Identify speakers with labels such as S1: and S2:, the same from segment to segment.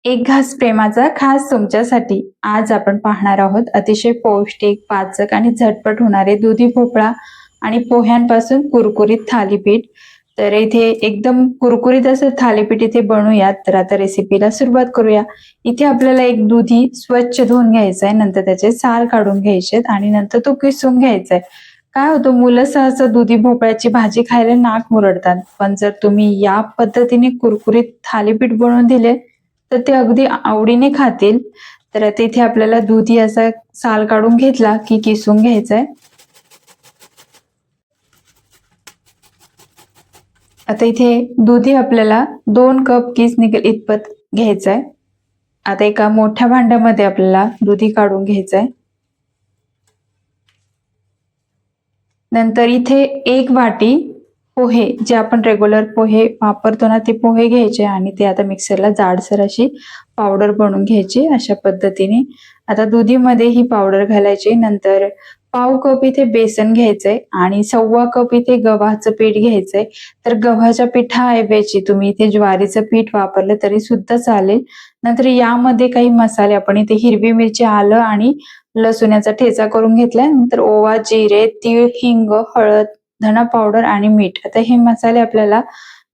S1: एक घास प्रेमाचा खास तुमच्यासाठी. आज आपण पाहणार आहोत अतिशय पौष्टिक, पाचक आणि झटपट होणारे दुधी भोपळा आणि पोह्यांपासून कुरकुरीत थालीपीठ. तर इथे एकदम कुरकुरीत असं थालीपीठ इथे बनवूयात. तर आता रेसिपीला सुरुवात करूया. इथे आपल्याला एक दुधी स्वच्छ धुवून घ्यायचा आहे, नंतर त्याचे साल काढून घ्यायचे आणि नंतर तो किसून घ्यायचा आहे. काय होतं, मुलं सहसा दुधी भोपळ्याची भाजी खायला नाक मुरडतात, पण जर तुम्ही या पद्धतीने कुरकुरीत थालीपीठ बनवून दिले तर ते अगदी आवडीने खातील. तर आता इथे आपल्याला दुधी असा साल काढून घेतला की किसून घ्यायचाय. आता इथे दुधी आपल्याला 2 कप किस निघेल इतपत घ्यायचंय. आता एका मोठ्या भांड्यामध्ये आपल्याला दुधी काढून घ्यायचंय. नंतर इथे 1 वाटी पोहे, जे आपण रेग्युलर पोहे वापरतो ना, ते पोहे घ्यायचे आणि ते आता मिक्सरला जाडसर अशी पावडर बनवून घ्यायची अशा पद्धतीने. आता दुधीमध्ये ही पावडर घालायची. नंतर पाव कप इथे बेसन घ्यायचंय आणि 1.25 कप इथे गव्हाचं पीठ घ्यायचंय. तर गव्हाच्या पिठाऐवजी तुम्ही इथे ज्वारीचं पीठ वापरलं तरी सुद्धा चालेल. नंतर यामध्ये काही मसाले आपण इथे हिरवी मिरची, आलं आणि लसूणाचा ठेचा करून घेतलाय. नंतर ओवा, जिरे, तीळ, हिंग, हळद, धना पावडर आणि मीठ. आता हे मसाले आपल्याला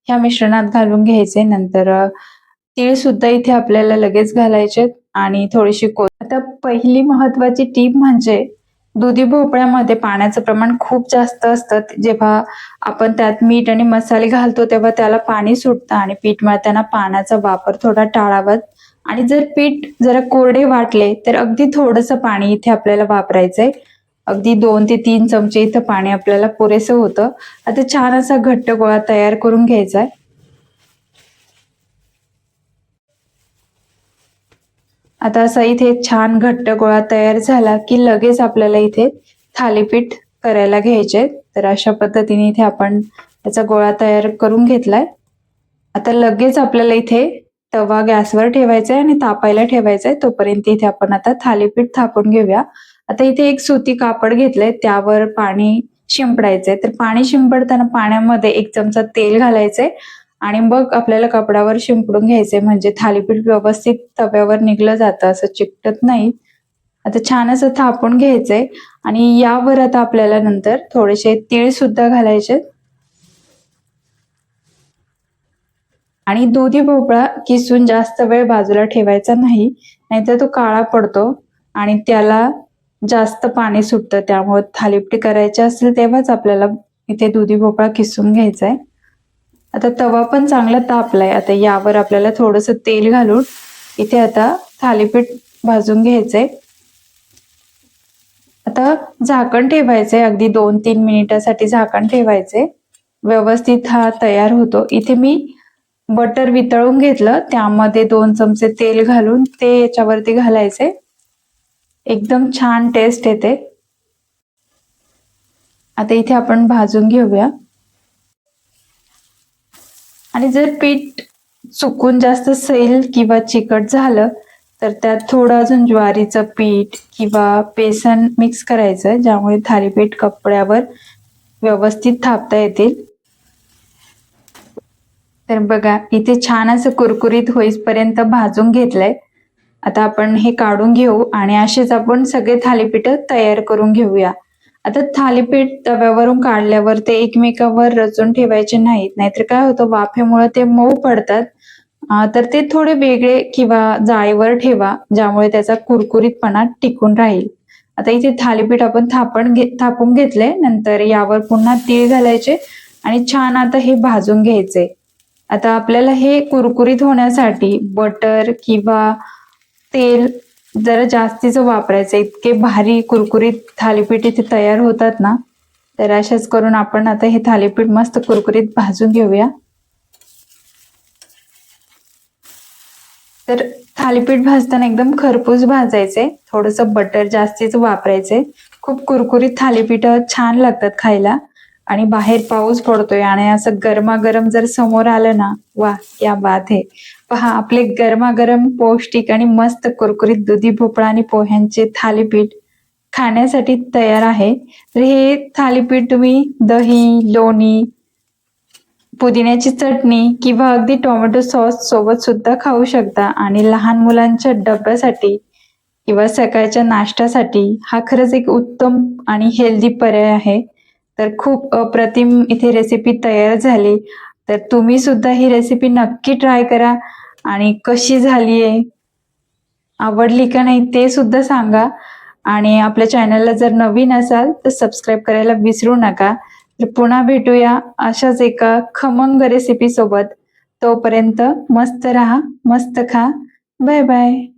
S1: ह्या मिश्रणात घालून घ्यायचे. नंतर तीळ सुद्धा इथे आपल्याला लगेच घालायचे आणि थोडीशी आता पहिली महत्वाची टीप म्हणजे दुधी भोपळ्यामध्ये पाण्याचं प्रमाण खूप जास्त असतं. जेव्हा आपण त्यात मीठ आणि मसाले घालतो तेव्हा त्याला पाणी सुटतं आणि पीठ मळताना पाण्याचा वापर थोडा टाळावा. आणि जर पीठ जरा कोरडे वाटले तर अगदी थोडंसं पाणी इथे आपल्याला वापरायचंय. अगदी 2 ते 3 चमचे इथं पाणी आपल्याला पुरेसं होतं. आता छान असा घट्ट गोळा तयार करून घ्यायचा आहे. आता असा इथे छान घट्ट गोळा तयार झाला की लगेच आपल्याला इथे थालीपीठ करायला घ्यायचे. तर अशा पद्धतीने इथे आपण त्याचा गोळा तयार करून घेतलाय. आता लगेच आपल्याला इथे तवा गॅसवर ठेवायचा आहे आणि तापायला ठेवायचा आहे. तोपर्यंत इथे आपण आता थालीपीठ थापून घेऊया. आता इथे एक सुती कापड घेतलंय, त्यावर पाणी शिंपडायचंय. तर पाणी शिंपडताना पाण्यामध्ये 1 चमचा तेल घालायचंय आणि मग आपल्याला कपडावर शिंपडून घ्यायचंय, म्हणजे थालीपीठ व्यवस्थित तव्यावर निघलं जातं, असं चिकटत नाही. आता छान असं थापून घ्यायचंय आणि यावर आता आपल्याला नंतर थोडेसे तीळ सुद्धा घालायचे आणि दुधी भोपळा किसून जास्त वेळ बाजूला ठेवायचा नाही, नाहीतर तो काळा पडतो आणि त्याला जास्त पाणी सुटतं. त्यामुळे थालीपीठ करायचे असेल तेव्हाच आपल्याला इथे दुधी भोपळा किसून घ्यायचा आहे. आता तवा पण चांगला तापलाय. आता यावर आपल्याला थोडंसं तेल घालून इथे आता थालीपीठ भाजून घ्यायचंय. आता झाकण ठेवायचंय, अगदी 2-3 मिनिटासाठी झाकण ठेवायचंय. व्यवस्थित हा तयार होतो. इथे मी बटर वितळून घेतलं, त्यामध्ये 2 चमचे तेल घालून ते याच्यावरती घालायचे. एकदम छान टेस्ट येते. आता इथे आपण भाजून घेऊया. आणि जर पीठ चुकून जास्त सैल किंवा चिकट झालं तर त्यात थोडं अजून ज्वारीचं पीठ किंवा बेसन मिक्स करायचं, ज्यामुळे थालीपीठ कपड्यावर व्यवस्थित थापता येतील. तर बघा, इथे छान असं कुरकुरीत होईपर्यंत भाजून घेतलंय. आता आपण हे काढून घेऊ आणि असेच आपण सगळे थालीपीठ तयार करून घेऊया. आता थालीपीठ तव्यावरून काढल्यावर ते एकमेकावर रचून ठेवायचे नाहीत, नाहीतर काय होतं, वाफेमुळे ते मऊ पडतात. तर ते थोडे वेगळे किंवा जाळीवर ठेवा, ज्यामुळे त्याचा कुरकुरीतपणा टिकून राहील. आता इथे थालीपीठ आपण थापून घेतले. नंतर यावर पुन्हा तीळ घालायचे आणि छान आता हे भाजून घ्यायचे. आता आपल्याला हे कुरकुरीत होण्यासाठी बटर किंवा तेल जरा जास्तीच वापरायचं. इतके भारी कुरकुरीत थालीपीठ इथे तयार होतात ना. तर अशाच करून आपण आता हे थालीपीठ मस्त कुरकुरीत भाजून घेऊया. तर थालीपीठ भाजताना एकदम खरपूस भाजायचे, थोडंसं बटर जास्तीच वापरायचे. खूप कुरकुरीत थालीपीठ छान लागतात खायला. आणि बाहेर पाऊस पडतोय आणि असं गरमागरम जर समोर आलं ना, वा क्या बात है. पहा, आपले गरमागरम पौष्टिक आणि मस्त कुरकुरीत दुधी भोपळा आणि पोह्यांचे थालीपीठ खाण्यासाठी तयार आहे. तर हे थालीपीठ तुम्ही दही, लोणी पुदिन्याची चटणी किंवा अगदी टोमॅटो सॉस सोबत सुद्धा खाऊ शकता आणि लहान मुलांच्या डब्यासाठी किंवा सकाळच्या नाश्त्यासाठी हा खरंच एक उत्तम आणि हेल्दी पर्याय आहे. तर खूप अप्रतिम इथे रेसिपी तयार झाली. तर तुम्ही सुद्धा ही रेसिपी नक्की ट्राय करा आणि कशी झालीये, आवडली का नाही ते सुद्धा सांगा. आणि आपल्या चॅनलला जर नवीन असाल तर सबस्क्राईब करायला विसरू नका. तर पुन्हा भेटूया अशाच एका खमंग रेसिपी सोबत. तोपर्यंत मस्त राहा, मस्त खा. Bye bye.